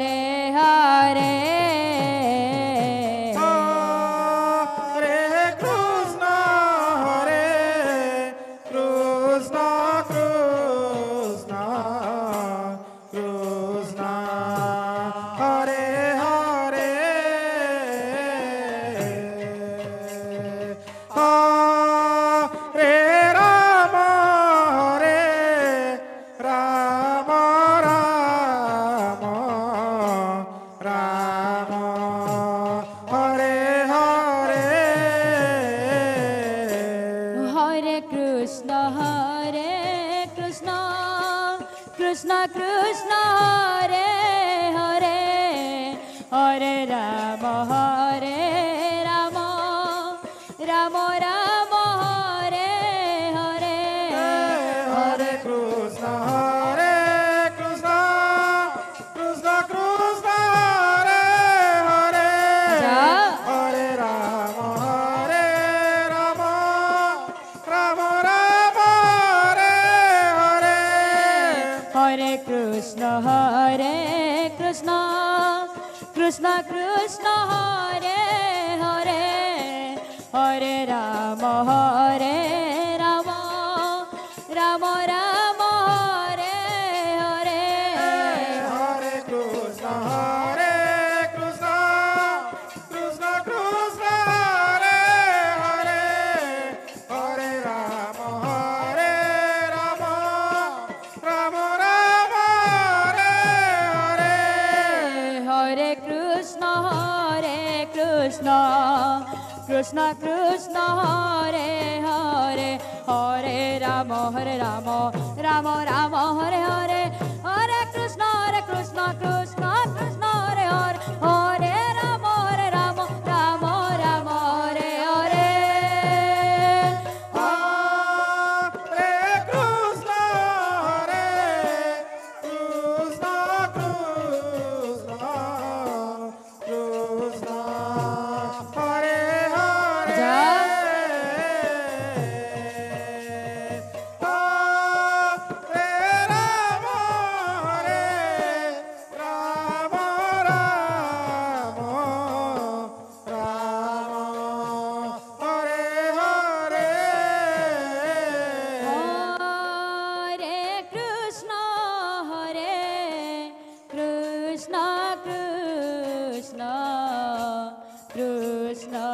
Hare Krishna Krishna Hare Hare Hare Rama Hare Rama Rama Rama Hare Hare Hare Krishna Hare Krishna Krishna Krishna Hare Hare Hare Rama Hare Rama Rama Rama Hare Hare Hare Krishna Hare Krishna Krishna Krishna Hare Hare Hare Rama Hare Rama Rama Rama Hare Hare Hare Krishna Hare Krishna Krishna Krishna Hare Hare Hare Rama Hare Rama Rama Rama Hare Hare Hare Krishna Hare Krishna Krishna Krishna Hare Hare Hare Rama Rama Rama Hare Hare Hare Krishna Krishna Krishna Hare Hare Hare Rama Rama Rama Hare Hare Hare Krishna Hare Krishna Krishna Krishna Hare Hare Hare Rama Hare Rama Rama Rama Hare Hare Hare Krishna Hare Krishna Krishna Krishna